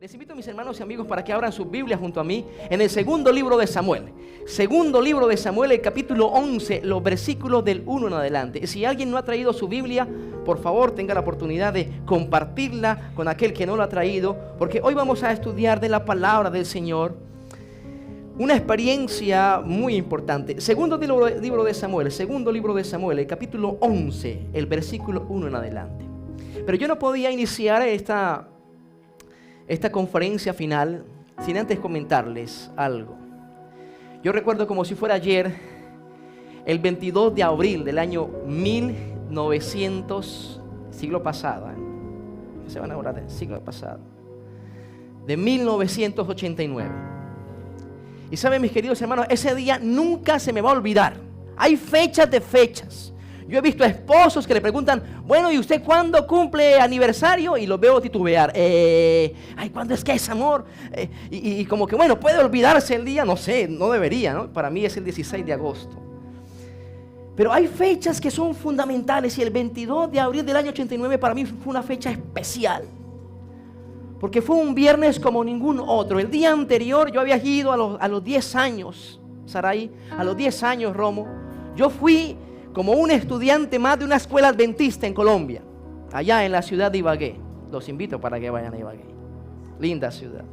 Les invito a mis hermanos y amigos para que abran sus Biblias junto a mí en el segundo libro de Samuel. Segundo libro de Samuel, el capítulo 11, los versículos del 1 en adelante. Si alguien no ha traído su Biblia, por favor tenga la oportunidad de compartirla con aquel que no la ha traído, porque hoy vamos a estudiar de la palabra del Señor una experiencia muy importante. Segundo libro de Samuel, el capítulo 11, el versículo 1 en adelante. Pero yo no podía iniciar esta conferencia final sin antes comentarles algo. Yo recuerdo como si fuera ayer, el 22 de abril del año 1900, siglo pasado, se van a hablar del siglo pasado, de 1989. Y saben, mis queridos hermanos, ese día nunca se me va a olvidar. Hay fechas de fechas. Yo he visto esposos que le preguntan, bueno, ¿y usted cuándo cumple aniversario? Y los veo titubear. Ay, ¿cuándo es que es, amor? Y como que, bueno, puede olvidarse el día, no sé, no debería, ¿no? Para mí es el 16 de agosto. Pero hay fechas que son fundamentales y el 22 de abril del año 89 para mí fue una fecha especial. Porque fue un viernes como ningún otro. El día anterior yo había ido a los 10 años, Sarai, a los 10 años, Romo. Yo fui como un estudiante más de una escuela adventista en Colombia, allá en la ciudad de Ibagué. Los invito para que vayan a Ibagué. Linda ciudad.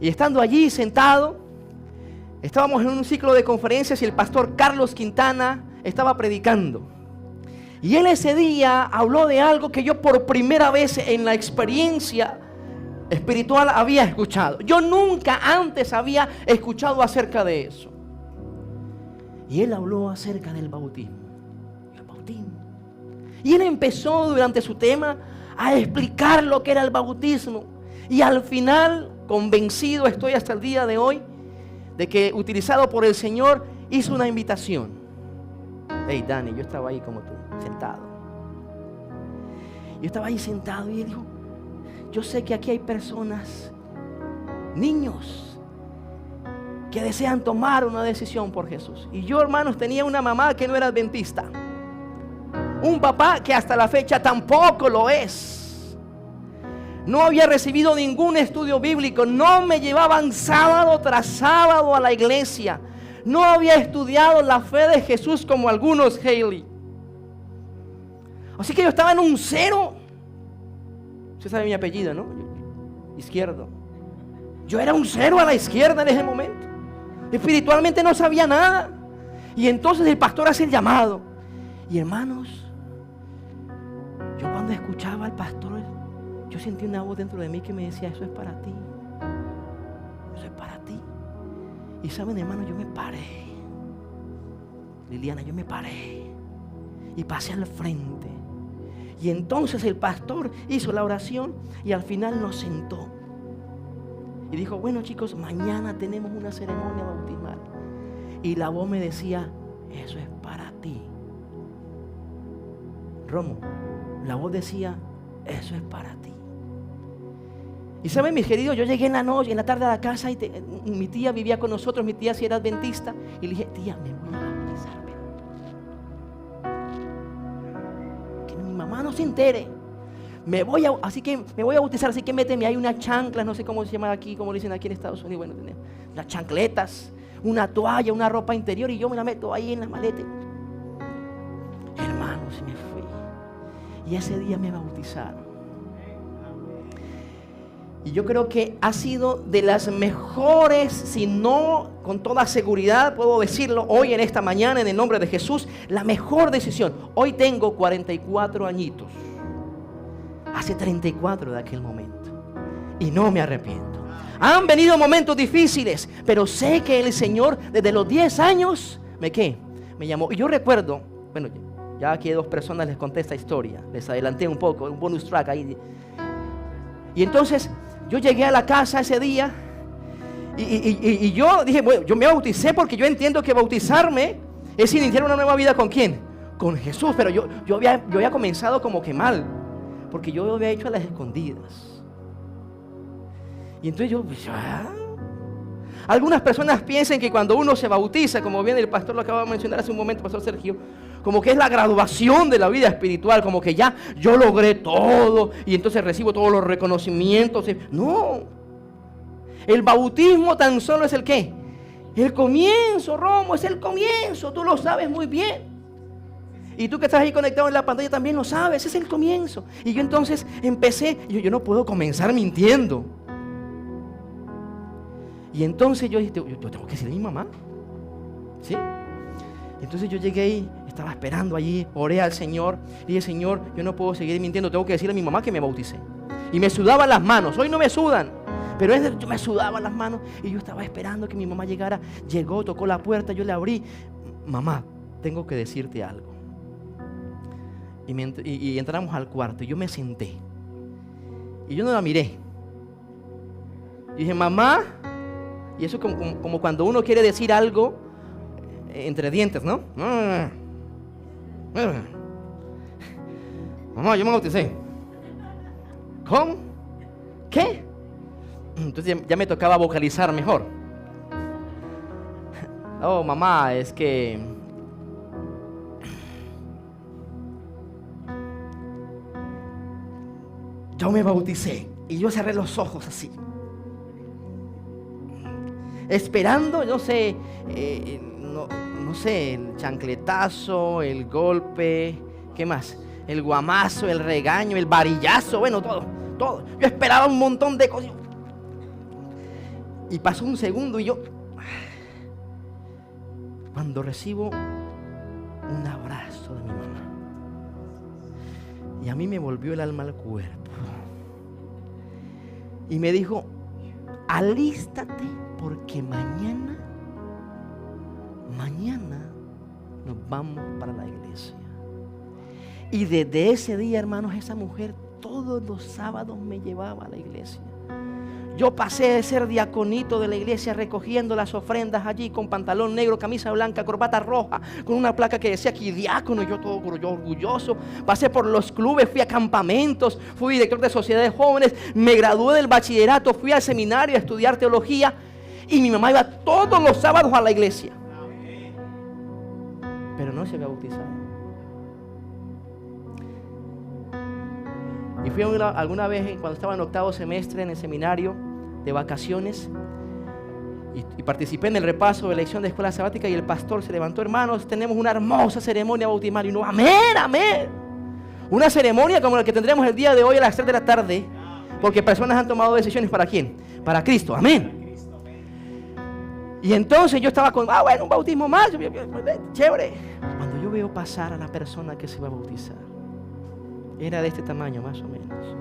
Y estando allí sentado, estábamos en un ciclo de conferencias y el pastor Carlos Quintana estaba predicando. Y él ese día habló de algo que yo por primera vez en la experiencia espiritual había escuchado. Yo nunca antes había escuchado acerca de eso. Y él habló acerca del bautismo. El bautismo. Y él empezó durante su tema a explicar lo que era el bautismo. Y al final, convencido estoy hasta el día de hoy, de que utilizado por el Señor, hizo una invitación. Hey, Dani, yo estaba ahí como tú, sentado. Yo estaba ahí sentado y él dijo, yo sé que aquí hay personas, niños, que desean tomar una decisión por Jesús. Y yo, hermanos, tenía una mamá que no era adventista, un papá que hasta la fecha tampoco lo es. No había recibido ningún estudio bíblico, no me llevaban sábado tras sábado a la iglesia, no había estudiado la fe de Jesús como algunos Haley. Así que yo estaba en un cero. Usted sabe mi apellido, ¿no? Izquierdo. Yo era un cero a la izquierda en ese momento. Espiritualmente no sabía nada. Y entonces el pastor hace el llamado. Y hermanos, yo cuando escuchaba al pastor, yo sentí una voz dentro de mí que me decía, eso es para ti. Eso es para ti. Y saben, hermanos, yo me paré. Liliana, yo me paré. Y pasé al frente. Y entonces el pastor hizo la oración y al final nos sentó. Y dijo, bueno chicos, mañana tenemos una ceremonia bautismal. Y la voz me decía, eso es para ti. Romo, la voz decía, eso es para ti. Y saben, mis queridos, yo llegué en la noche, en la tarde a la casa y mi tía vivía con nosotros, mi tía sí era adventista. Y le dije, tía, me voy a bautizar, pero que mi mamá no se entere. Así que me voy a bautizar, así que méteme ahí unas chanclas, no sé cómo se llama aquí, como le dicen aquí en Estados Unidos, bueno, unas chancletas, una toalla, una ropa interior y yo me la meto ahí en la maleta. Hermanos, me fui. Y ese día me bautizaron. Y yo creo que ha sido de las mejores, si no con toda seguridad puedo decirlo hoy en esta mañana en el nombre de Jesús, la mejor decisión. Hoy tengo 44 añitos. Hace 34 de aquel momento. Y no me arrepiento. Han venido momentos difíciles, pero sé que el Señor desde los 10 años me llamó. Y yo recuerdo, bueno, ya aquí 2 personas les conté esta historia. Les adelanté un poco, un bonus track ahí. Y entonces yo llegué a la casa ese día y yo dije, bueno, yo me bauticé porque yo entiendo que bautizarme es iniciar una nueva vida ¿con quién? Con Jesús. Pero yo había comenzado como que mal, porque yo lo había hecho a las escondidas. Y entonces yo, Algunas personas piensan que cuando uno se bautiza, como bien el pastor lo acaba de mencionar hace un momento, pastor Sergio, como que es la graduación de la vida espiritual, como que ya yo logré todo y entonces recibo todos los reconocimientos. No, el bautismo tan solo es el ¿qué? El comienzo, Romo, es el comienzo, tú lo sabes muy bien. Y tú que estás ahí conectado en la pantalla también lo sabes, es el comienzo. Y yo entonces empecé, yo no puedo comenzar mintiendo. Y entonces yo dije, yo tengo que decirle a mi mamá, ¿sí? Entonces yo llegué y estaba esperando allí, oré al Señor, y dije, Señor, yo no puedo seguir mintiendo, tengo que decirle a mi mamá que me bauticé. Y me sudaban las manos, hoy no me sudan, pero me sudaban las manos, y yo estaba esperando que mi mamá llegara. Llegó, tocó la puerta, yo le abrí. Mamá, tengo que decirte algo. Y entramos al cuarto, y yo me senté, y yo no la miré. Y dije, mamá, y eso como cuando uno quiere decir algo entre dientes, ¿no? Mamá, yo me bauticé. ¿Cómo? ¿Qué? Entonces ya me tocaba vocalizar mejor. Oh, mamá, es que yo me bauticé. Y yo cerré los ojos así, esperando, no sé, no sé, el chancletazo, el golpe, ¿qué más? El guamazo, el regaño, el varillazo, bueno, todo. Yo esperaba un montón de cosas. Y pasó un segundo y yo, cuando recibo un abrazo de mi mamá, y a mí me volvió el alma al cuerpo, y me dijo, alístate porque mañana nos vamos para la iglesia. Y desde ese día, hermanos, esa mujer todos los sábados me llevaba a la iglesia. Yo pasé de ser diaconito de la iglesia recogiendo las ofrendas allí con pantalón negro, camisa blanca, corbata roja, con una placa que decía aquí diácono, yo todo orgulloso. Pasé por los clubes, fui a campamentos, fui director de sociedades jóvenes, me gradué del bachillerato, fui al seminario a estudiar teología y mi mamá iba todos los sábados a la iglesia. Pero no se había bautizado. Y fui alguna vez cuando estaba en octavo semestre en el seminario de vacaciones y participé en el repaso de elección de escuela sabática y el pastor se levantó, hermanos, tenemos una hermosa ceremonia bautismal. Y uno, amén. Una ceremonia como la que tendremos el día de hoy a las 3 de la tarde, porque personas han tomado decisiones ¿para quién? Para Cristo, amén. Y entonces yo estaba con, bueno, un bautismo más, chévere. Cuando yo veo pasar a la persona que se va a bautizar, era de este tamaño más o menos.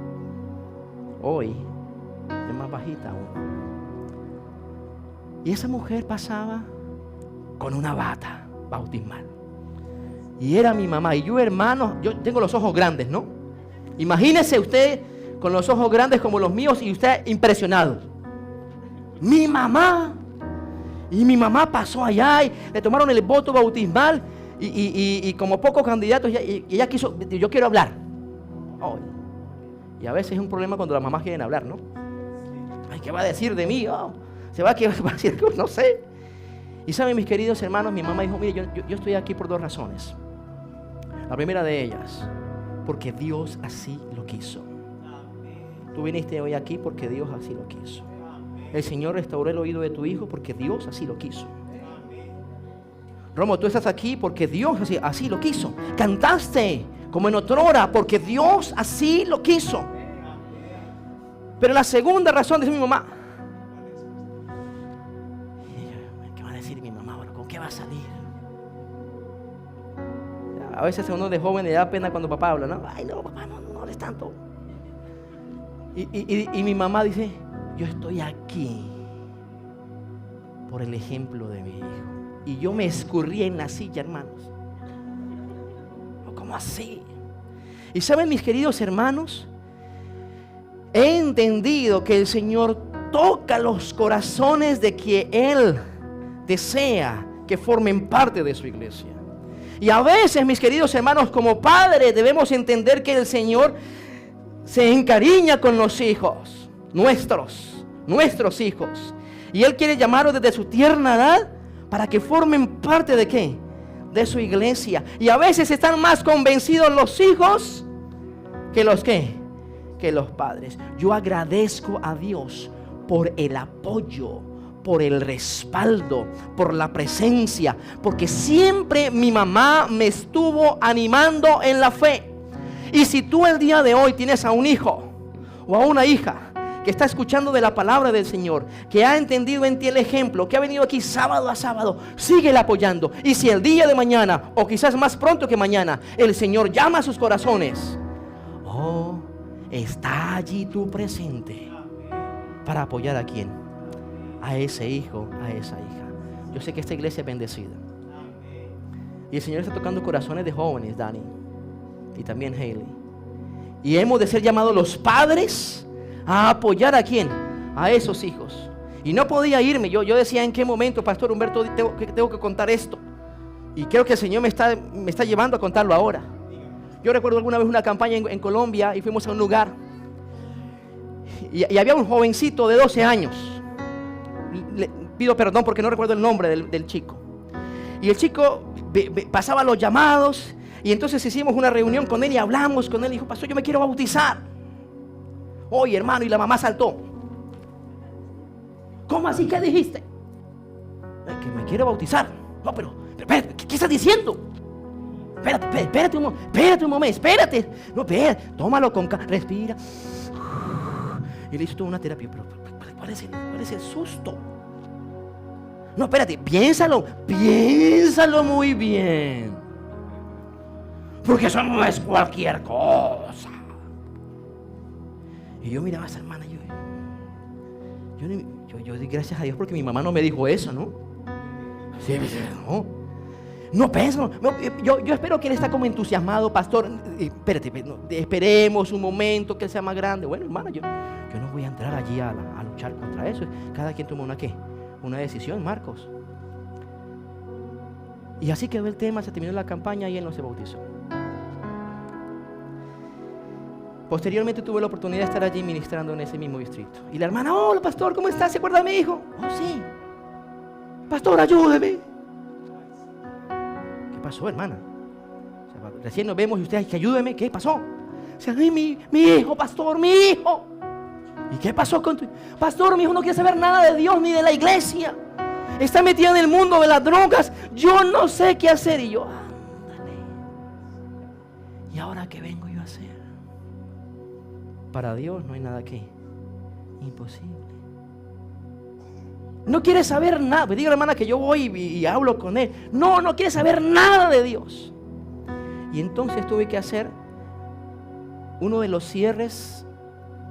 Hoy es más bajita aún. Y esa mujer pasaba con una bata bautismal. Y era mi mamá. Y yo, hermano, yo tengo los ojos grandes, ¿no? Imagínese usted con los ojos grandes como los míos y usted impresionado. Mi mamá. Y mi mamá pasó allá y le tomaron el voto bautismal. Y como pocos candidatos, ella quiso, yo quiero hablar. Oh, y a veces es un problema cuando las mamás quieren hablar, ¿no? Ay, ¿qué va a decir de mí? Oh, va a decir, no sé. Y saben, mis queridos hermanos, mi mamá dijo, mire, yo estoy aquí por 2 razones. La primera de ellas, porque Dios así lo quiso. Tú viniste hoy aquí porque Dios así lo quiso. El Señor restauró el oído de tu hijo porque Dios así lo quiso. Romo, tú estás aquí porque Dios así lo quiso. Cantaste como en otrora porque Dios así lo quiso. Pero la segunda razón, dice mi mamá, ¿qué va a decir mi mamá ahora? ¿Con qué va a salir? A veces a uno de joven le da pena cuando papá habla, ¿no? Ay, no, papá, no hables tanto. Y mi mamá dice, yo estoy aquí por el ejemplo de mi hijo. Y yo me escurrí en la silla, hermanos. ¿Cómo así? Y saben, mis queridos hermanos, he entendido que el Señor toca los corazones de quien Él desea que formen parte de su iglesia. Y a veces, mis queridos hermanos, como padres debemos entender que el Señor se encariña con los hijos, nuestros hijos. Y Él quiere llamarlos desde su tierna edad para que formen parte ¿de qué? De su iglesia. Y a veces están más convencidos los hijos que los ¿qué? Que los padres. Yo agradezco a Dios por el apoyo, por el respaldo, por la presencia, porque siempre mi mamá me estuvo animando en la fe. Y si tú el día de hoy tienes a un hijo o a una hija que está escuchando de la palabra del Señor, que ha entendido en ti el ejemplo, que ha venido aquí sábado a sábado, síguele apoyando. Y si el día de mañana, o quizás más pronto que mañana, el Señor llama a sus corazones, oh, está allí tú presente para apoyar a quién, a ese hijo, a esa hija. Yo sé que esta iglesia es bendecida y el Señor está tocando corazones de jóvenes, Dani, y también Hailey, y hemos de ser llamados los padres a apoyar a quién, a esos hijos. Y no podía irme, yo decía, ¿en qué momento, Pastor Humberto, tengo que contar esto? Y creo que el Señor me está llevando a contarlo ahora. Yo recuerdo alguna vez una campaña en Colombia, y fuimos a un lugar y había un jovencito de 12 años. Le pido perdón porque no recuerdo el nombre del chico. Y el chico pasaba los llamados, y entonces hicimos una reunión con él y hablamos con él. Y dijo, pastor, yo me quiero bautizar. Oye, hermano, y la mamá saltó. ¿Cómo así? ¿Qué dijiste? Que me quiero bautizar. No, pero espérate, ¿qué estás diciendo? Espérate un momento, espérate. No, espérate, tómalo con calma, respira. Y le hizo toda una terapia. Pero ¿cuál es el susto? No, espérate, piénsalo muy bien. Porque eso no es cualquier cosa. Y yo miraba a esa hermana, yo di gracias a Dios porque mi mamá no me dijo eso, ¿no? Sí, no pienso, yo espero que él está como entusiasmado, pastor. Espérate, esperemos un momento que él sea más grande. Bueno, hermana, yo no voy a entrar allí a luchar contra eso. Cada quien toma una decisión, Marcos. Y así quedó el tema, se terminó la campaña y él no se bautizó. Posteriormente tuve la oportunidad de estar allí ministrando en ese mismo distrito. Y la hermana, hola pastor, ¿cómo estás? ¿Se acuerda de mi hijo? Oh, sí. Pastor, ayúdeme. ¿Qué pasó, hermana? O sea, recién nos vemos y usted, que ayúdeme. ¿Qué pasó? O sea, mi hijo, pastor, mi hijo. ¿Y qué pasó con tu hijo? Pastor, mi hijo no quiere saber nada de Dios ni de la iglesia. Está metido en el mundo de las drogas. Yo no sé qué hacer. Y yo, ándale. ¿Y ahora qué vengo yo a hacer? Para Dios no hay nada que imposible. No quiere saber nada. Me diga la hermana que yo voy y hablo con él. No quiere saber nada de Dios. Y entonces tuve que hacer uno de los cierres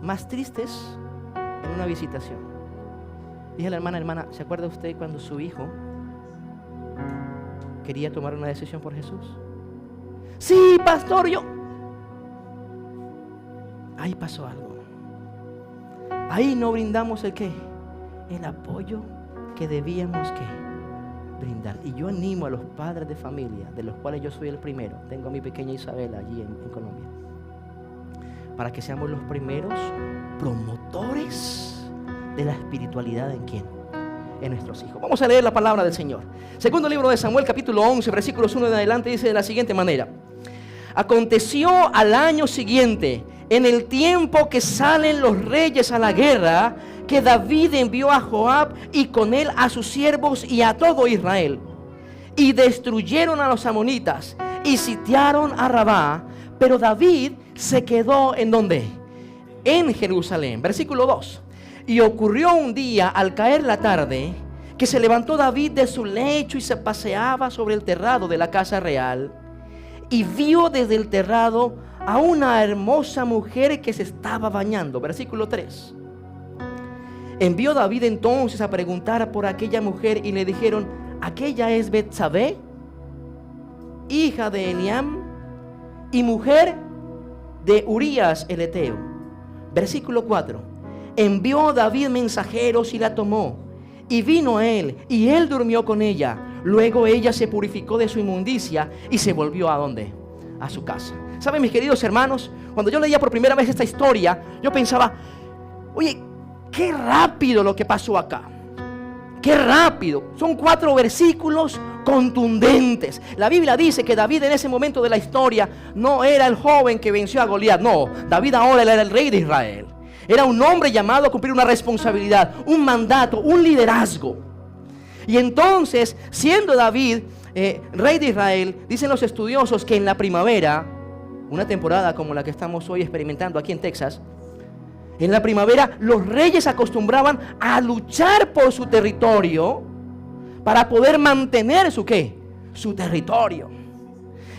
más tristes en una visitación. Dije a la hermana, ¿se acuerda usted cuando su hijo quería tomar una decisión por Jesús? Sí, pastor, ahí pasó algo. Ahí no brindamos el apoyo que debíamos brindar. Y yo animo a los padres de familia, de los cuales yo soy el primero. Tengo a mi pequeña Isabela allí en Colombia, para que seamos los primeros promotores de la espiritualidad en nuestros hijos. Vamos a leer la palabra del Señor. Segundo libro de Samuel, capítulo 11, versículos 1 en adelante, dice de la siguiente manera: aconteció al año siguiente, en el tiempo que salen los reyes a la guerra, que David envió a Joab y con él a sus siervos y a todo Israel, y destruyeron a los amonitas y sitiaron a Rabá. Pero David se quedó ¿en dónde? En Jerusalén. Versículo 2. Y ocurrió un día, al caer la tarde, que se levantó David de su lecho y se paseaba sobre el terrado de la casa real, y vio desde el terrado a una hermosa mujer que se estaba bañando. Versículo 3. Envió David entonces a preguntar por aquella mujer, y le dijeron: aquella es Betsabé, hija de Eliam, y mujer de Urías el Eteo. Versículo 4. Envió David mensajeros y la tomó, y vino a él, y él durmió con ella. Luego ella se purificó de su inmundicia y se volvió ¿a dónde? A su casa. ¿Saben, mis queridos hermanos? Cuando yo leía por primera vez esta historia, yo pensaba: oye, qué rápido lo que pasó acá. Qué rápido. Son 4 versículos contundentes. La Biblia dice que David en ese momento de la historia no era el joven que venció a Goliat. No, David ahora era el rey de Israel. Era un hombre llamado a cumplir una responsabilidad, un mandato, un liderazgo. Y entonces, siendo David rey de Israel, dicen los estudiosos que en la primavera, una temporada como la que estamos hoy experimentando aquí en Texas, en la primavera los reyes acostumbraban a luchar por su territorio para poder mantener su ¿qué? Su territorio.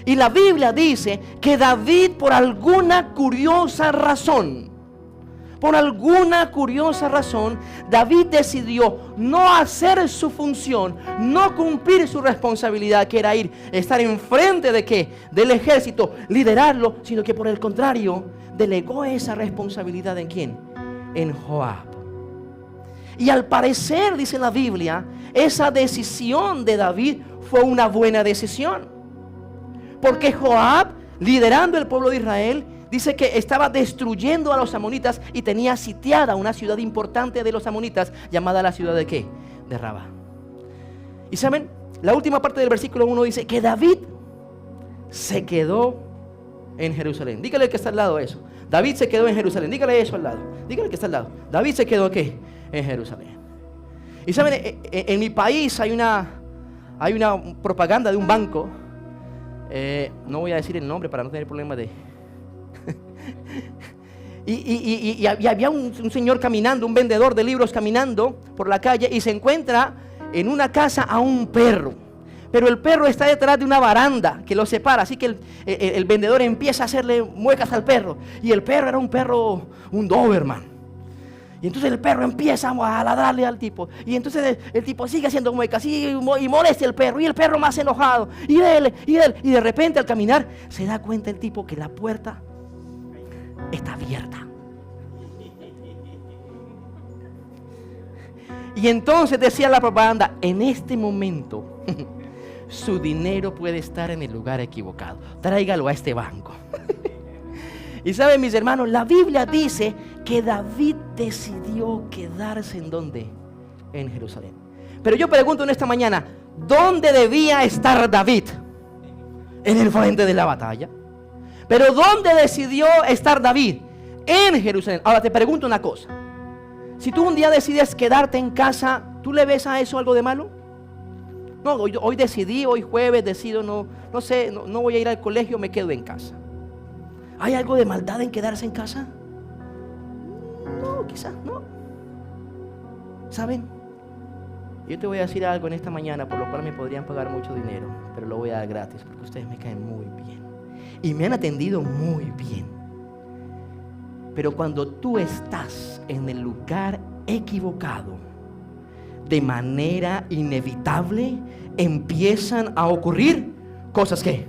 Y la Biblia dice que David, por alguna curiosa razón, David decidió no hacer su función, no cumplir su responsabilidad, que era estar enfrente de ¿qué? Del ejército, liderarlo, sino que por el contrario, delegó esa responsabilidad ¿en quién? En Joab. Y al parecer, dice la Biblia, esa decisión de David fue una buena decisión. Porque Joab, liderando el pueblo de Israel, dice que estaba destruyendo a los amonitas y tenía sitiada una ciudad importante de los amonitas, llamada la ciudad de ¿qué? De Rabá. Y saben, la última parte del versículo 1 dice que David se quedó en Jerusalén. Dígale al que está al lado eso. David se quedó en Jerusalén. Dígale eso al lado. Dígale al que está al lado. David se quedó ¿qué? En Jerusalén. Y saben, en mi país hay una propaganda de un banco. No voy a decir el nombre para no tener problemas de... y había un señor caminando, un vendedor de libros caminando por la calle, y se encuentra en una casa a un perro. Pero el perro está detrás de una baranda que lo separa. Así que el vendedor empieza a hacerle muecas al perro. Y el perro era un perro, un Doberman. Y entonces el perro empieza a ladrarle al tipo. Y entonces el tipo sigue haciendo muecas y molesta al perro. Y el perro más enojado. Y de repente al caminar se da cuenta el tipo que la puerta está abierta. Y entonces decía la propaganda: en este momento su dinero puede estar en el lugar equivocado. Tráigalo a este banco. Y saben, mis hermanos, la Biblia dice que David decidió quedarse ¿en dónde? En Jerusalén. Pero yo pregunto en esta mañana, ¿dónde debía estar David? En el frente de la batalla. Pero ¿dónde decidió estar David? En Jerusalén. Ahora te pregunto una cosa. Si tú un día decides quedarte en casa, ¿tú le ves a eso algo de malo? No, hoy decidí, hoy jueves decido, no voy a ir al colegio, me quedo en casa. ¿Hay algo de maldad en quedarse en casa? No, quizás no. ¿Saben? Yo te voy a decir algo en esta mañana por lo cual me podrían pagar mucho dinero, pero lo voy a dar gratis porque ustedes me caen muy bien y me han atendido muy bien. Pero cuando tú estás en el lugar equivocado, de manera inevitable empiezan a ocurrir cosas ¿qué?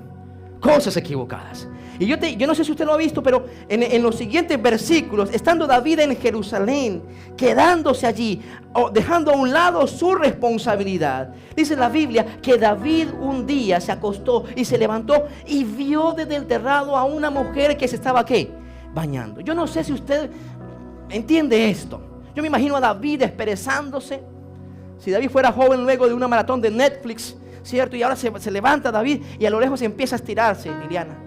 Cosas equivocadas. Y yo no sé si usted lo ha visto, pero en los siguientes versículos, estando David en Jerusalén, quedándose allí, dejando a un lado su responsabilidad, dice la Biblia que David un día se acostó y se levantó y vio desde el terrado a una mujer que se estaba ¿qué? Bañando. Yo no sé si usted entiende esto. Yo me imagino a David desperezándose. Si David fuera joven luego de una maratón de Netflix, ¿cierto? Y ahora se levanta David y a lo lejos empieza a estirarse, Liliana.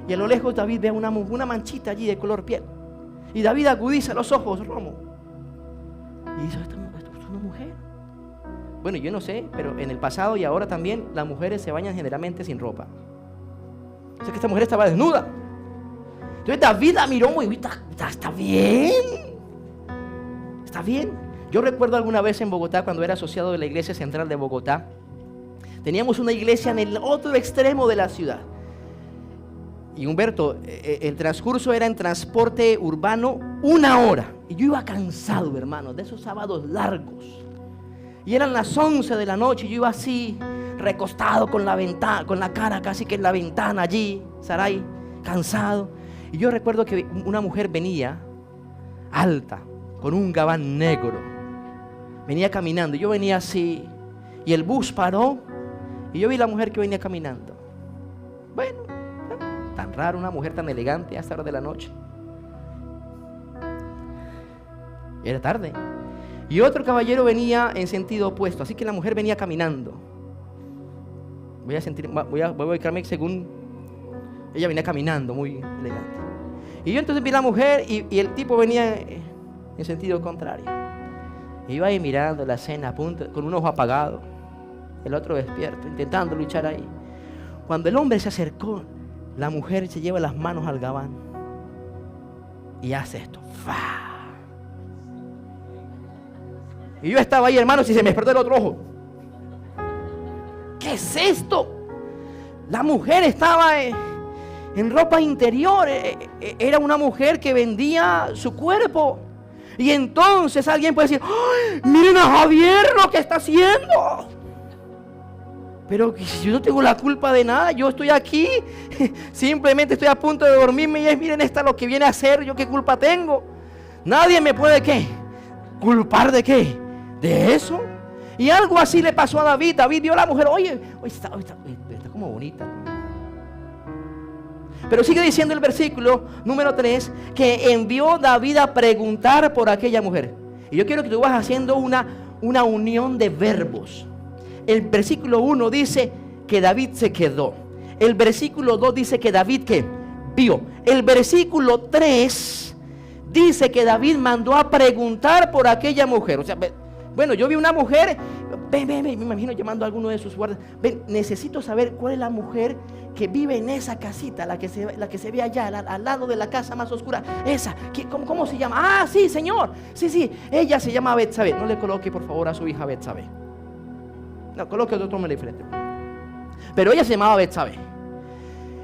Y a lo lejos David ve una manchita allí de color piel. Y David agudiza los ojos, Romo. Y dice: ¿esto es una mujer? Bueno, yo no sé, pero en el pasado y ahora también las mujeres se bañan generalmente sin ropa. O sea que esta mujer estaba desnuda. Entonces David la miró muy bien. Está bien. Está bien. Yo recuerdo alguna vez en Bogotá, cuando era asociado de la iglesia central de Bogotá, teníamos una iglesia en el otro extremo de la ciudad. Y Humberto, el transcurso era en transporte urbano 1 hora. Y yo iba cansado, hermano, de esos sábados largos. Y eran las 11 de la noche y yo iba así, recostado con la cara casi que en la ventana allí, Saray, cansado. Y yo recuerdo que una mujer venía, alta, con un gabán negro. Venía caminando, yo venía así. Y el bus paró y yo vi la mujer que venía caminando. Bueno, tan raro una mujer tan elegante a esta hora de la noche. Era tarde. Y otro caballero venía en sentido opuesto. Así que la mujer venía caminando. Voy a ubicarme según ella venía caminando, muy elegante. Y yo entonces vi a la mujer y el tipo venía en sentido contrario. Iba ahí mirando la escena a punto, con un ojo apagado, el otro despierto, intentando luchar ahí. Cuando el hombre se acercó, la mujer se lleva las manos al gabán y hace esto. ¡Fa! Y yo estaba ahí, hermanos, y se me despertó el otro ojo. ¿Qué es esto? La mujer estaba en ropa interior. Era una mujer que vendía su cuerpo. Y entonces alguien puede decir: ¡ay, miren a Javier lo que está haciendo! Pero yo no tengo la culpa de nada. Yo estoy aquí, simplemente estoy a punto de dormirme. Y miren esta lo que viene a hacer. ¿Yo qué culpa tengo? Nadie me puede, ¿qué? ¿Culpar de qué? ¿De eso? Y algo así le pasó a David. David vio a la mujer. Oye, está como bonita. Pero sigue diciendo el versículo número 3 que envió David a preguntar por aquella mujer. Y yo quiero que tú vas haciendo una unión de verbos. El versículo 1 dice que David se quedó. El versículo 2 dice que David ¿qué? Vio. El versículo 3 dice que David mandó a preguntar por aquella mujer. O sea, bueno, yo vi una mujer. Ven, me imagino llamando a alguno de sus guardias. Ven, necesito saber cuál es la mujer que vive en esa casita, la que se ve allá, al lado de la casa más oscura. Esa, ¿cómo se llama? Ah, sí, señor. Sí, ella se llama Betsabé. No le coloque, por favor, a su hija Betsabé. No, coloque otro nombre diferente. Pero ella se llamaba Betsabé.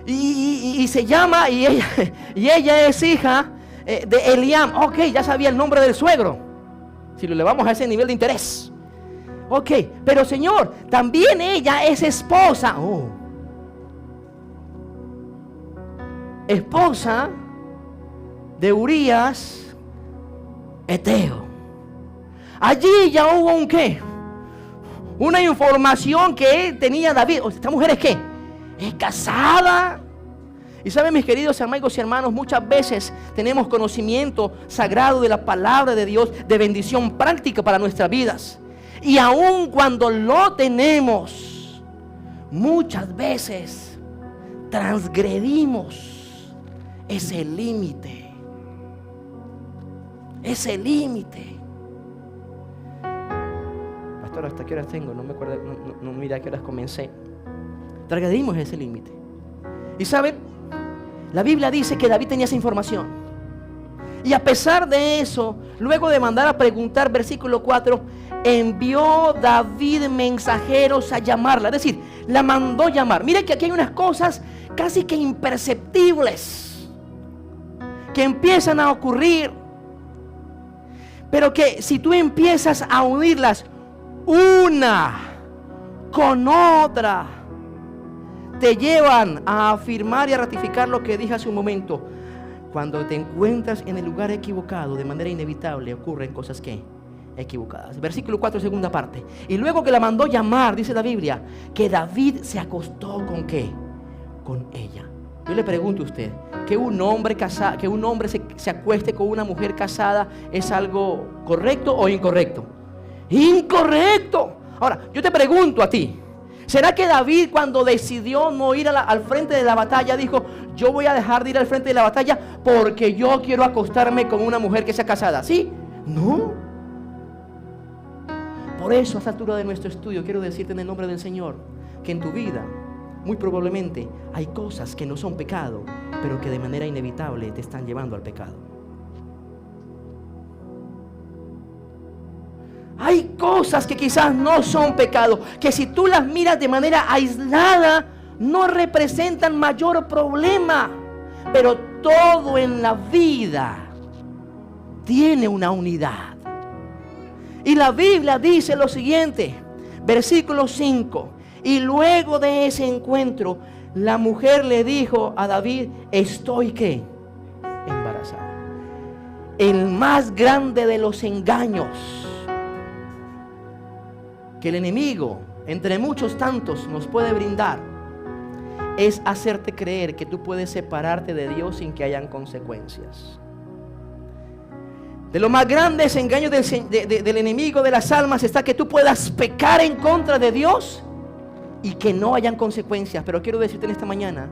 Y se llama, y ella es hija de Eliam. Ok, ya sabía el nombre del suegro. Si lo elevamos a ese nivel de interés. Ok, pero señor, también ella es esposa. Esposa de Urías Eteo. Allí ya hubo un qué. Una información que él tenía David. ¿Esta mujer es qué? Es casada. Y saben, mis queridos amigos y hermanos, muchas veces tenemos conocimiento sagrado de la palabra de Dios, de bendición práctica para nuestras vidas. Y aun cuando lo tenemos, muchas veces transgredimos ese límite. Ese límite. Pastor, ¿hasta qué horas tengo? No me acuerdo, no mira a qué horas comencé. Transgredimos ese límite. Y saben, la Biblia dice que David tenía esa información. Y a pesar de eso, luego de mandar a preguntar, versículo 4, envió David mensajeros a llamarla. Es decir, la mandó llamar. Mire que aquí hay unas cosas casi que imperceptibles que empiezan a ocurrir, pero que si tú empiezas a unirlas una con otra, te llevan a afirmar y a ratificar lo que dije hace un momento. Cuando te encuentras en el lugar equivocado, de manera inevitable ocurren cosas que equivocadas. Versículo 4, segunda parte. Y luego que la mandó llamar, dice la Biblia, que David se acostó ¿con qué? Con ella. Yo le pregunto a usted, que un hombre se acueste con una mujer casada, ¿es algo correcto o incorrecto? Incorrecto. Ahora, yo te pregunto a ti, ¿será que David, cuando decidió no ir al frente de la batalla, dijo: yo voy a dejar de ir al frente de la batalla porque yo quiero acostarme con una mujer que sea casada? ¿Sí? No. Por eso, a esta altura de nuestro estudio, quiero decirte en el nombre del Señor que en tu vida muy probablemente hay cosas que no son pecado, pero que de manera inevitable te están llevando al pecado. Hay cosas que quizás no son pecado, que si tú las miras de manera aislada no representan mayor problema, pero todo en la vida tiene una unidad. Y la Biblia dice lo siguiente, versículo 5: y luego de ese encuentro, la mujer le dijo a David: estoy ¿qué? Embarazada. El más grande de los engaños que el enemigo, entre muchos tantos, nos puede brindar, es hacerte creer que tú puedes separarte de Dios sin que hayan consecuencias. De los más grandes engaños del enemigo de las almas está que tú puedas pecar en contra de Dios y que no hayan consecuencias. Pero quiero decirte en esta mañana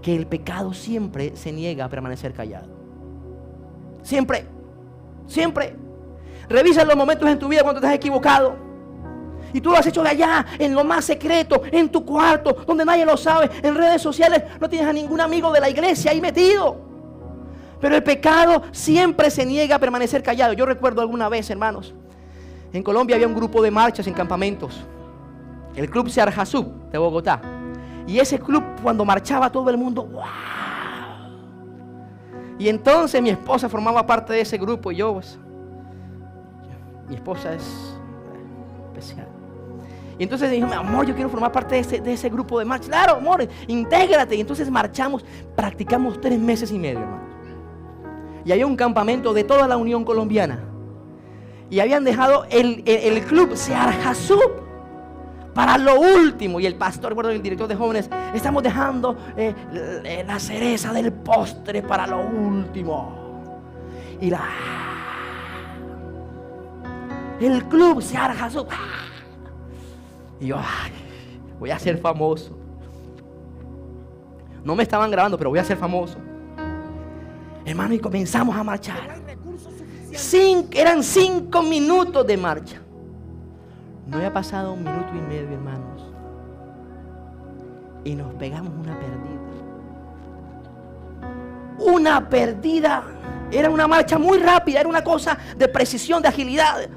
que el pecado siempre se niega a permanecer callado. Siempre, siempre. Revisa los momentos en tu vida cuando te has equivocado y tú lo has hecho de allá, en lo más secreto, en tu cuarto, donde nadie lo sabe, en redes sociales. No tienes a ningún amigo de la iglesia ahí metido. Pero el pecado siempre se niega a permanecer callado. Yo recuerdo alguna vez, hermanos, en Colombia había un grupo de marchas en campamentos, el Club Sear Jasub de Bogotá. Y ese club, cuando marchaba, todo el mundo ¡wow! Y entonces mi esposa formaba parte de ese grupo. Y yo, pues, mi esposa es especial. Y entonces dije, amor, yo quiero formar parte de ese grupo de marcha. Claro, amor, intégrate. Y entonces marchamos, practicamos 3 meses y medio, hermano. Y había un campamento de toda la Unión Colombiana. Y habían dejado el club Sear Jasub para lo último. Y el pastor, bueno, el director de jóvenes, estamos dejando la cereza del postre para lo último. Y el club Sear Jasub. Y yo, ay, voy a ser famoso. No me estaban grabando, pero voy a ser famoso. Hermano, y comenzamos a marchar. Eran 5 minutos de marcha. No había pasado 1 minuto y medio, hermanos, y nos pegamos una perdida. Una perdida. Era una marcha muy rápida, era una cosa de precisión, de agilidad.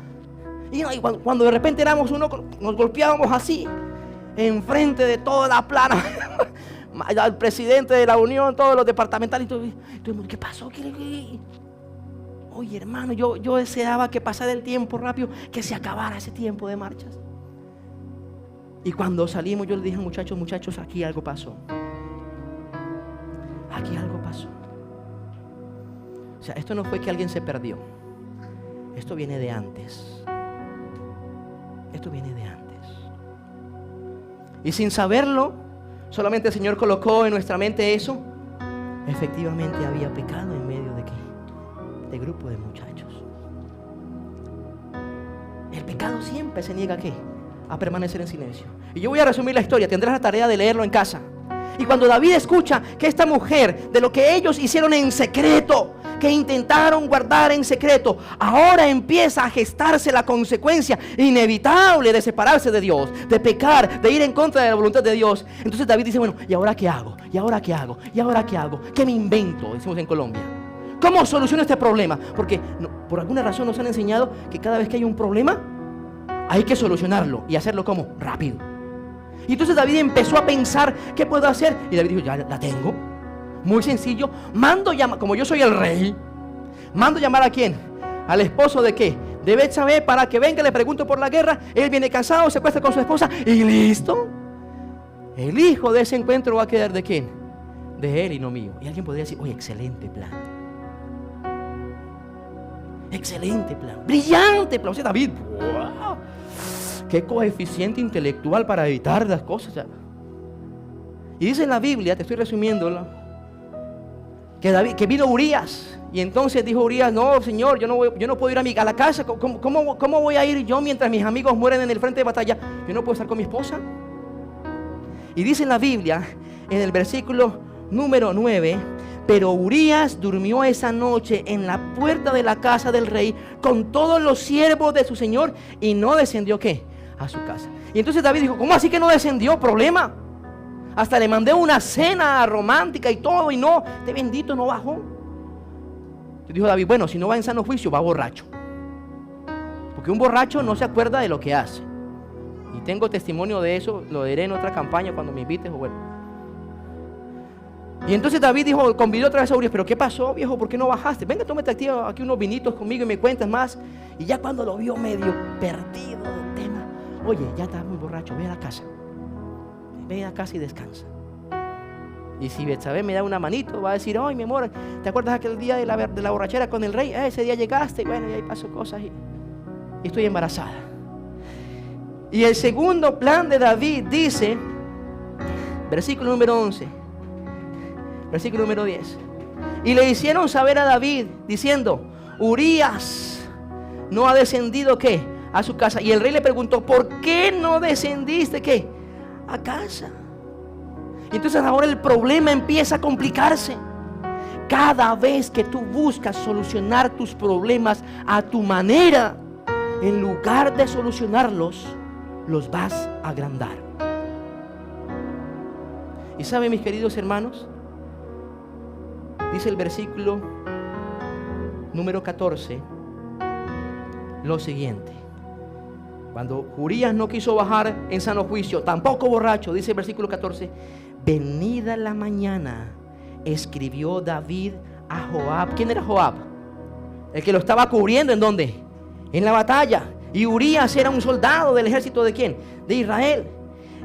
Y cuando de repente éramos uno, nos golpeábamos así, enfrente de toda la plana, al presidente de la Unión, todos los departamentales, y todo, ¿qué pasó? Oye, hermano, yo deseaba que pasara el tiempo rápido, que se acabara ese tiempo de marchas. Y cuando salimos, yo le dije, muchachos, aquí algo pasó. Aquí algo pasó. O sea, esto no fue que alguien se perdió. Esto viene de antes. Esto viene de antes. Y sin saberlo, solamente el Señor colocó en nuestra mente eso. Efectivamente había pecado en medio de ¿qué? De grupo de muchachos. El pecado siempre se niega ¿a qué? A permanecer en silencio. Y yo voy a resumir la historia. Tendrás la tarea de leerlo en casa. Y cuando David escucha que esta mujer, de lo que ellos hicieron en secreto, que intentaron guardar en secreto, ahora empieza a gestarse la consecuencia inevitable de separarse de Dios, de pecar, de ir en contra de la voluntad de Dios. Entonces David dice, bueno, ¿y ahora qué hago? ¿Y ahora qué hago? ¿Y ahora qué hago? ¿Qué me invento? Decimos en Colombia. ¿Cómo soluciono este problema? Porque por alguna razón nos han enseñado que cada vez que hay un problema hay que solucionarlo y hacerlo ¿cómo? Rápido. Y entonces David empezó a pensar, ¿qué puedo hacer? Y David dijo, ya la tengo. Muy sencillo. Mando llamar, como yo soy el rey, mando llamar ¿a quién? Al esposo de ¿qué? De Betsabé, para que venga, le pregunto por la guerra. Él viene cansado, se acuesta con su esposa y listo. El hijo de ese encuentro va a quedar ¿de quién? De él y no mío. Y alguien podría decir, oye, excelente plan. Excelente plan. Brillante plan. O sea, David, wow, qué coeficiente intelectual para evitar las cosas. Y dice en la Biblia, te estoy resumiendo, que vino Urías. Y entonces dijo Urías, no, Señor, yo no puedo ir a la casa. ¿Cómo voy a ir yo mientras mis amigos mueren en el frente de batalla? Yo no puedo estar con mi esposa. Y dice en la Biblia, en el versículo número 9, pero Urías durmió esa noche en la puerta de la casa del rey con todos los siervos de su señor y no descendió ¿qué? A su casa. Y entonces David dijo, ¿cómo así que no descendió? Problema. Hasta le mandé una cena romántica y todo y no, este bendito no bajó. Entonces dijo David, bueno, si no va en sano juicio, va borracho. Porque un borracho no se acuerda de lo que hace. Y tengo testimonio de eso, lo diré en otra campaña cuando me invites o bueno. Y entonces David dijo, convidó otra vez a Urías, pero ¿qué pasó, viejo? ¿Por qué no bajaste? Venga, tómate aquí unos vinitos conmigo y me cuentas más. Y ya cuando lo vio medio perdido del tema, oye, ya estás muy borracho, ve a la casa. Ve a casa y descansa. Y si Betsabé me da una manito, va a decir, ay, mi amor, ¿te acuerdas aquel día de la borrachera con el rey? Ese día llegaste, y bueno, y ahí pasó cosas y estoy embarazada. Y el segundo plan de David dice, versículo número 11, versículo número 10. Y le hicieron saber a David, diciendo, Urías no ha descendido, ¿qué? A su casa. Y el rey le preguntó, ¿por qué no descendiste, qué? A casa. Y entonces ahora el problema empieza a complicarse. Cada vez que tú buscas solucionar tus problemas a tu manera, en lugar de solucionarlos, los vas a agrandar. Y saben, mis queridos hermanos, dice el versículo número 14 lo siguiente: cuando Urías no quiso bajar en sano juicio, tampoco borracho, dice el versículo 14, venida la mañana, escribió David a Joab. ¿Quién era Joab? El que lo estaba cubriendo. ¿En dónde? En la batalla. Y Urías era un soldado del ejército ¿de quién? De Israel.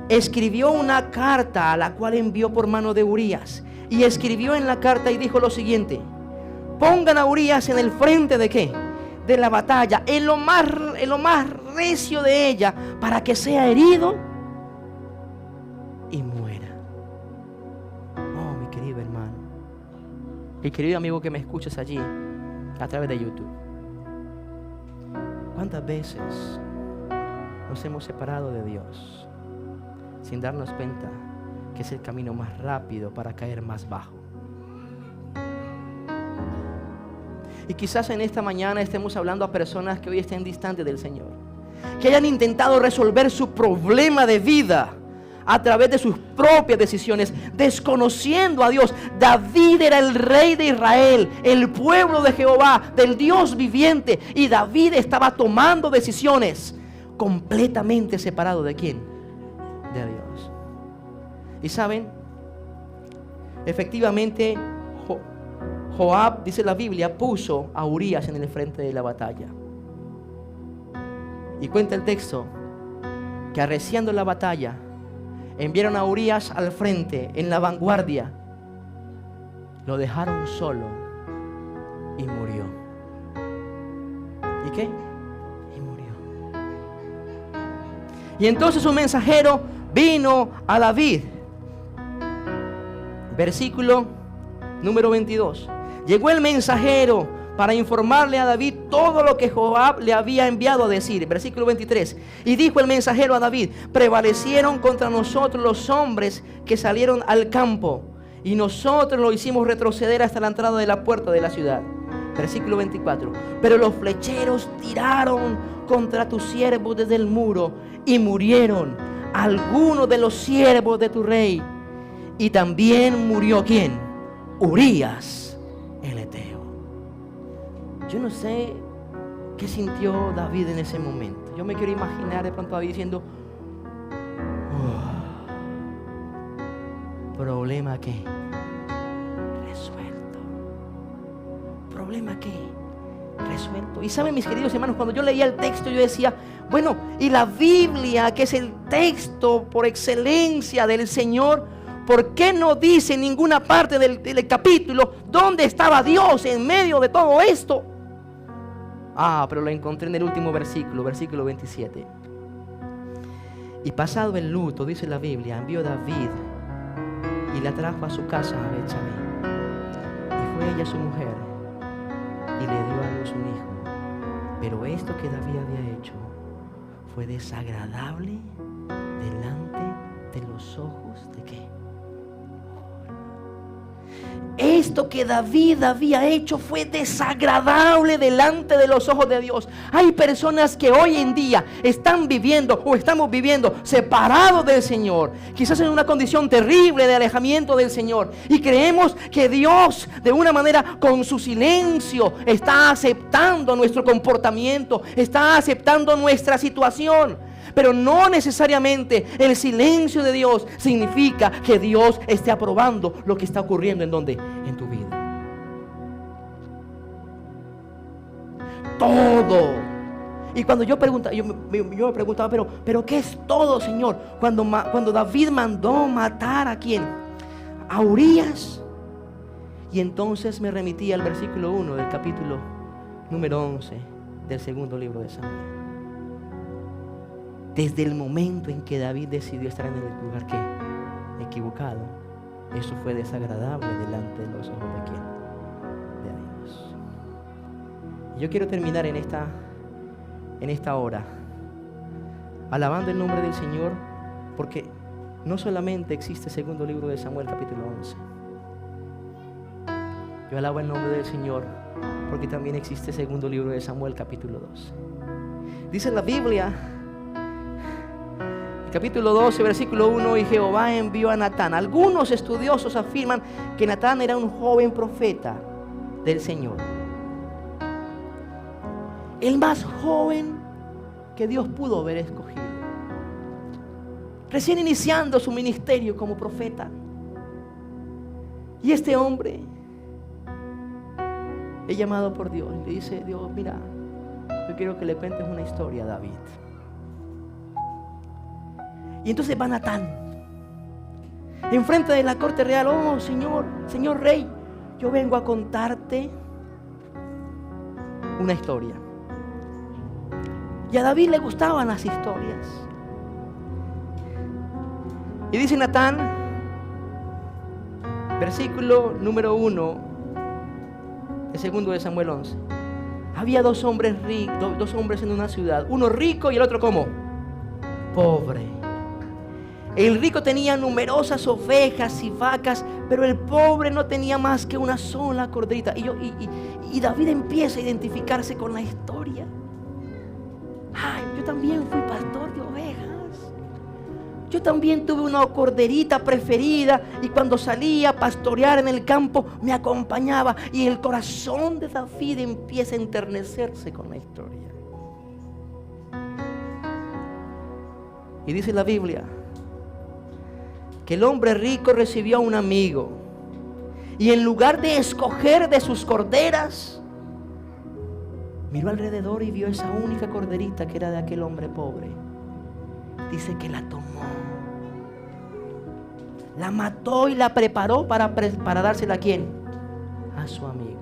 Escribió una carta, a la cual envió por mano de Urías. Y escribió en la carta y dijo lo siguiente: pongan a Urías en el frente ¿de qué? De la batalla, en lo más recio de ella, para que sea herido y muera. Oh, mi querido hermano, mi querido amigo que me escuchas allí a través de YouTube, ¿cuántas veces nos hemos separado de Dios sin darnos cuenta que es el camino más rápido para caer más bajo? Y quizás en esta mañana estemos hablando a personas que hoy estén distantes del Señor, que hayan intentado resolver su problema de vida a través de sus propias decisiones, desconociendo a Dios. David era el rey de Israel, el pueblo de Jehová, del Dios viviente, y David estaba tomando decisiones completamente separado ¿de quién? De Dios. Y saben, efectivamente Joab, dice la Biblia, puso a Urías en el frente de la batalla. Y cuenta el texto que arreciando la batalla, enviaron a Urías al frente, en la vanguardia. Lo dejaron solo y murió. ¿Y qué? Y murió. Y entonces un mensajero vino a David. Versículo número 22. Llegó el mensajero para informarle a David todo lo que Joab le había enviado a decir. Versículo 23. Y dijo el mensajero a David: prevalecieron contra nosotros los hombres que salieron al campo, y nosotros lo hicimos retroceder hasta la entrada de la puerta de la ciudad. Versículo 24. Pero los flecheros tiraron contra tus siervos desde el muro, y murieron algunos de los siervos de tu rey. Y también murió ¿quién? Urías el Eteo. Yo no sé qué sintió David en ese momento. Yo me quiero imaginar de pronto a David diciendo: ¿problema qué? Resuelto. ¿Problema qué? Resuelto. Y saben, mis queridos hermanos, cuando yo leía el texto, yo decía: bueno, y la Biblia, que es el texto por excelencia del Señor, ¿por qué no dice en ninguna parte del capítulo dónde estaba Dios en medio de todo esto? Pero lo encontré en el último versículo, versículo 27. Y pasado el luto, dice la Biblia, envió David y la trajo a su casa a Betsabé. Y fue ella su mujer y le dio a luz un hijo. Pero esto que David había hecho fue desagradable delante de los ojos de ¿qué? Esto que David había hecho fue desagradable delante de los ojos de Dios. Hay personas que hoy en día están viviendo o estamos viviendo separados del Señor, quizás en una condición terrible de alejamiento del Señor, y creemos que Dios de una manera con su silencio está aceptando nuestro comportamiento, está aceptando nuestra situación. Pero no necesariamente el silencio de Dios significa que Dios esté aprobando lo que está ocurriendo en donde, en tu vida. Todo. Y cuando yo me preguntaba, pero ¿qué es todo, Señor? Cuando David mandó matar ¿a quién? A Urías. Y entonces me remití al versículo 1 del capítulo número 11 del segundo libro de Samuel. Desde el momento en que David decidió estar en el lugar que equivocado, eso fue desagradable delante de los ojos de quién, de Dios. Yo quiero terminar en esta hora alabando el nombre del Señor, porque no solamente existe segundo libro de Samuel capítulo 11. Yo alabo el nombre del Señor porque también existe segundo libro de Samuel capítulo 12. Dice la Biblia, capítulo 12, versículo 1, y Jehová envió a Natán. Algunos estudiosos afirman que Natán era un joven profeta del Señor, el más joven que Dios pudo haber escogido, recién iniciando su ministerio como profeta. Y este hombre es llamado por Dios. Le dice Dios: mira, yo quiero que le cuentes una historia a David. Y entonces va Natán enfrente de la corte real. Oh señor rey, yo vengo a contarte una historia. Y a David le gustaban las historias. Y dice Natán, versículo número 1 de segundo de Samuel 11. Había dos hombres en una ciudad, uno rico y el otro ¿cómo? Pobre. El rico tenía numerosas ovejas y vacas, pero el pobre no tenía más que una sola corderita. Y David empieza a identificarse con la historia. Ay, yo también fui pastor de ovejas. Yo también tuve una corderita preferida, y cuando salía a pastorear en el campo me acompañaba. Y el corazón de David empieza a enternecerse con la historia. Y dice la Biblia que el hombre rico recibió a un amigo, y en lugar de escoger de sus corderas, miró alrededor y vio esa única corderita que era de aquel hombre pobre. Dice que la tomó, la mató y la preparó para dársela ¿a quién? A su amigo.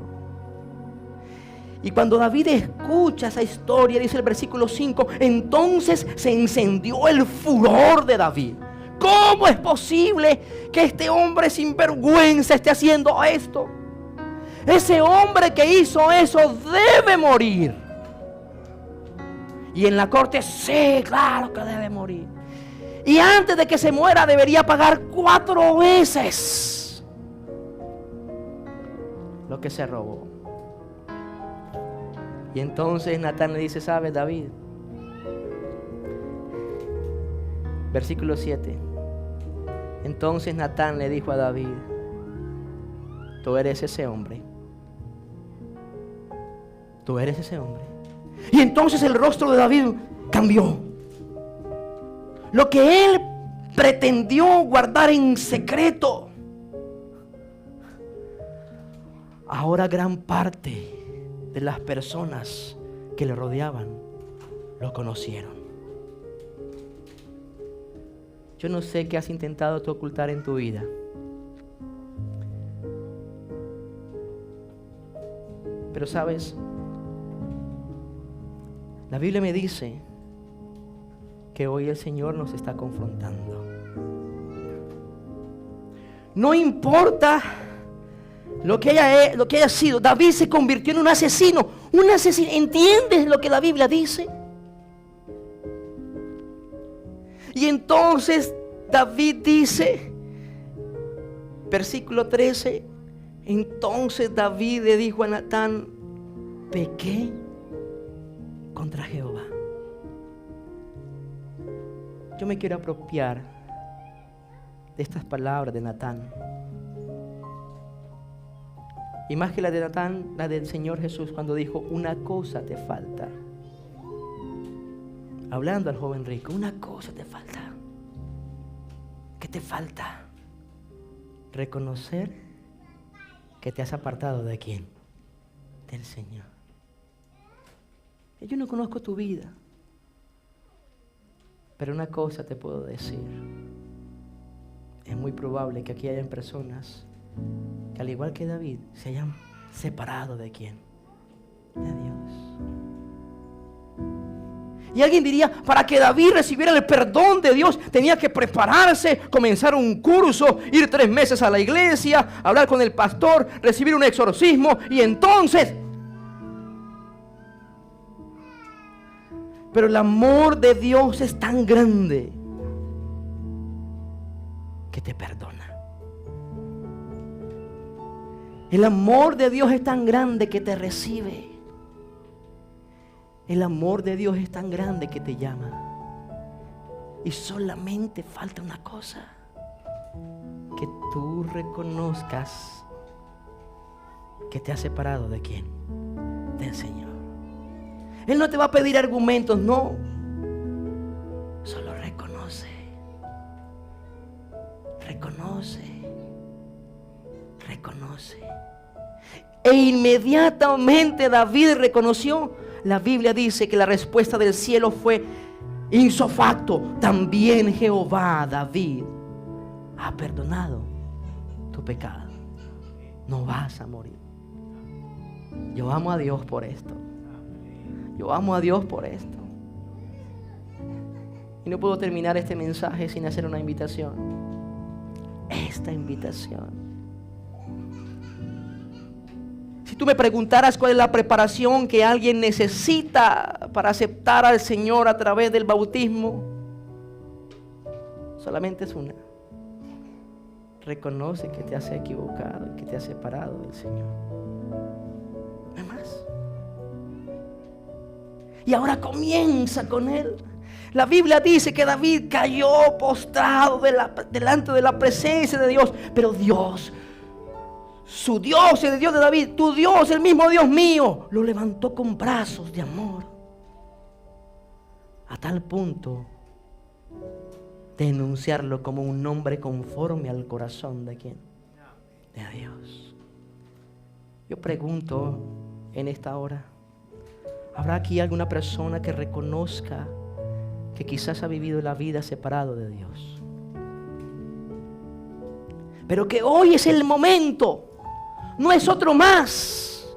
Y cuando David escucha esa historia, dice el versículo 5, entonces se encendió el furor de David. ¿Cómo es posible que este hombre sinvergüenza esté haciendo esto? Ese hombre que hizo eso debe morir. Y en la corte, sí, claro que debe morir. Y antes de que se muera debería pagar 4 veces lo que se robó. Y entonces Natán le dice: ¿sabes, David? Versículo 7. Entonces Natán le dijo a David: tú eres ese hombre. Tú eres ese hombre. Y entonces el rostro de David cambió. Lo que él pretendió guardar en secreto, ahora gran parte de las personas que le rodeaban lo conocieron. Yo no sé qué has intentado tú ocultar en tu vida, pero sabes, la Biblia me dice que hoy el Señor nos está confrontando. No importa lo que haya sido, David se convirtió en un asesino. Un asesino. ¿Entiendes lo que la Biblia dice? Y entonces David dice, versículo 13, entonces David le dijo a Natán: pequé contra Jehová. Yo me quiero apropiar de estas palabras de Natán. Y más que la de Natán, la del Señor Jesús cuando dijo: una cosa te falta. Hablando al joven rico, una cosa te falta. ¿Qué te falta? Reconocer que te has apartado de quién, del Señor. Yo no conozco tu vida, pero una cosa te puedo decir: es muy probable que aquí hayan personas que, al igual que David, se hayan separado de quién, de Dios. Y alguien diría: para que David recibiera el perdón de Dios tenía que prepararse, comenzar un curso, ir 3 meses a la iglesia, hablar con el pastor, recibir un exorcismo, y entonces Pero el amor de Dios es tan grande que te perdona. El amor de Dios es tan grande que te recibe. El amor de Dios es tan grande que te llama. Y solamente falta una cosa: que tú reconozcas que te has separado ¿de quién? Del Señor. Él no te va a pedir argumentos, no. Solo reconoce. Reconoce. E inmediatamente David reconoció. La Biblia dice que la respuesta del cielo fue ipso facto: también Jehová, David, ha perdonado tu pecado. No vas a morir. Yo amo a Dios por esto. Yo amo a Dios por esto. Y no puedo terminar este mensaje sin hacer una invitación. Esta invitación. Si tú me preguntaras cuál es la preparación que alguien necesita para aceptar al Señor a través del bautismo, solamente es una: reconoce que te has equivocado y que te has separado del Señor. No hay más. Y ahora comienza con Él. La Biblia dice que David cayó postrado delante de la presencia de Dios. Pero Dios, su Dios, el Dios de David, tu Dios, el mismo Dios mío, lo levantó con brazos de amor. A tal punto de enunciarlo como un nombre conforme al corazón de ¿quién? De Dios. Yo pregunto en esta hora: ¿habrá aquí alguna persona que reconozca que quizás ha vivido la vida separado de Dios? Pero que hoy es el momento, no es otro más.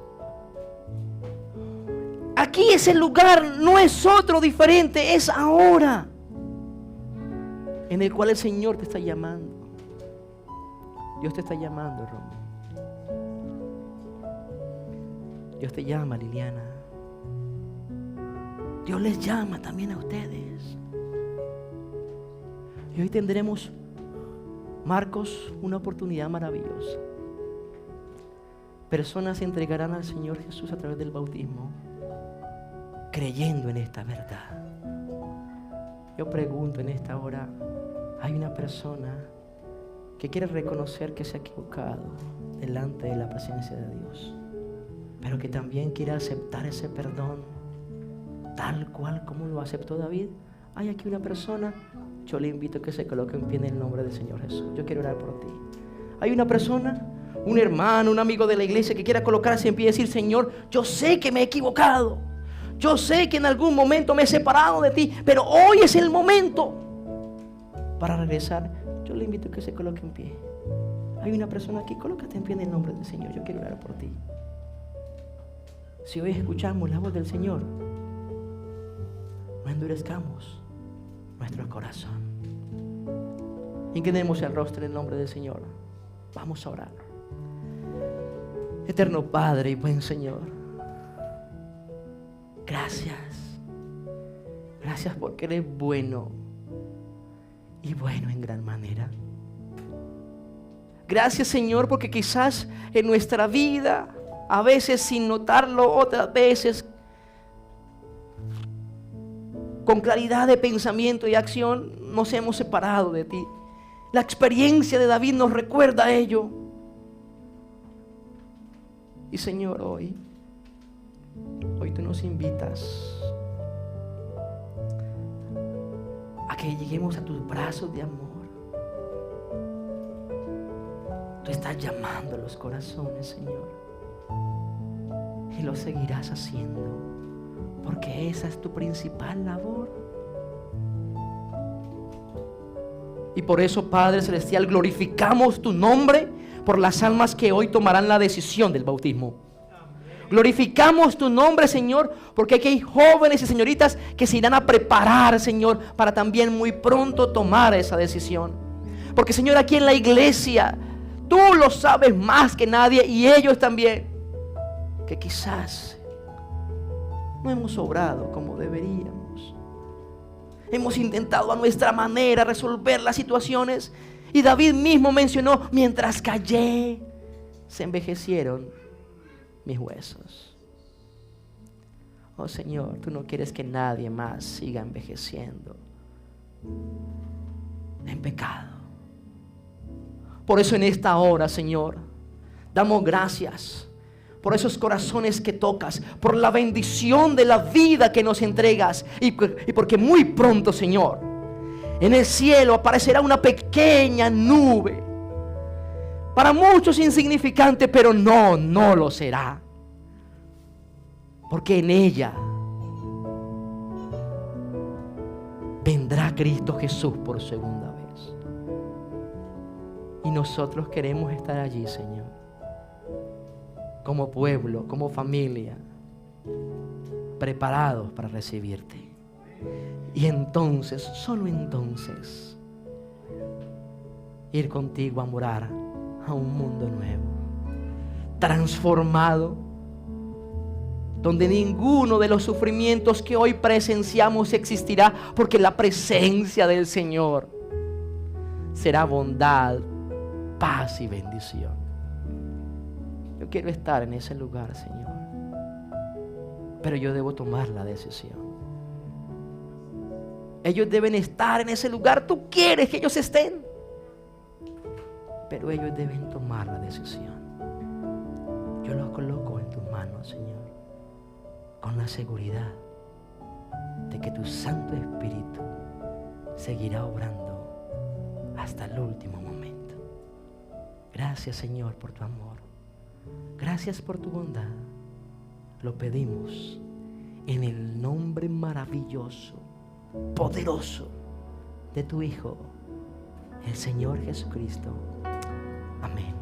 Aquí es el lugar, no es otro diferente, es ahora, en el cual el Señor te está llamando. Dios te está llamando, Romeo. Dios te llama, Liliana. Dios les llama también a ustedes. Y hoy tendremos, Marcos, una oportunidad maravillosa. Personas se entregarán al Señor Jesús a través del bautismo, creyendo en esta verdad. Yo pregunto en esta hora: ¿hay una persona que quiere reconocer que se ha equivocado delante de la presencia de Dios, pero que también quiere aceptar ese perdón tal cual como lo aceptó David? Hay aquí una persona. Yo le invito a que se coloque en pie en el nombre del Señor Jesús. Yo quiero orar por ti. Hay una persona, un hermano, un amigo de la iglesia que quiera colocarse en pie y decir: Señor, yo sé que me he equivocado. Yo sé que en algún momento me he separado de ti, pero hoy es el momento para regresar. Yo le invito a que se coloque en pie. Hay una persona aquí, colócate en pie en el nombre del Señor. Yo quiero orar por ti. Si hoy escuchamos la voz del Señor, no endurezcamos nuestro corazón. Inclinemos el rostro en el nombre del Señor. Vamos a orar. Eterno Padre y buen Señor, gracias. Gracias porque eres bueno y bueno en gran manera. Gracias, Señor, porque quizás en nuestra vida, a veces sin notarlo, otras veces con claridad de pensamiento y acción, nos hemos separado de ti. La experiencia de David nos recuerda ello. Y Señor, hoy tú nos invitas a que lleguemos a tus brazos de amor. Tú estás llamando a los corazones, Señor, y lo seguirás haciendo, porque esa es tu principal labor. Y por eso, Padre Celestial, glorificamos tu nombre por las almas que hoy tomarán la decisión del bautismo. Glorificamos tu nombre, Señor, porque aquí hay jóvenes y señoritas que se irán a preparar, Señor, para también muy pronto tomar esa decisión. Porque, Señor, aquí en la iglesia, tú lo sabes más que nadie, y ellos también, que quizás no hemos obrado como deberíamos. Hemos intentado a nuestra manera resolver las situaciones. Y David mismo mencionó: mientras callé, se envejecieron mis huesos. Oh Señor, tú no quieres que nadie más siga envejeciendo en pecado. Por eso en esta hora, Señor, damos gracias por esos corazones que tocas, por la bendición de la vida que nos entregas, y porque muy pronto, Señor, en el cielo aparecerá una pequeña nube, para muchos insignificante, pero no lo será, porque en ella vendrá Cristo Jesús por segunda vez. Y nosotros queremos estar allí, Señor, como pueblo, como familia, preparados para recibirte. Y entonces, solo entonces, ir contigo a morar a un mundo nuevo, transformado, donde ninguno de los sufrimientos que hoy presenciamos existirá, porque la presencia del Señor será bondad, paz y bendición. Yo quiero estar en ese lugar, Señor, pero yo debo tomar la decisión. Ellos deben estar en ese lugar. Tú quieres que ellos estén, pero ellos deben tomar la decisión. Yo los coloco en tus manos, Señor, con la seguridad de que tu Santo Espíritu seguirá obrando hasta el último momento. Gracias, Señor, por tu amor. Gracias por tu bondad. Lo pedimos en el nombre maravilloso, poderoso de tu Hijo, el Señor Jesucristo. Amén.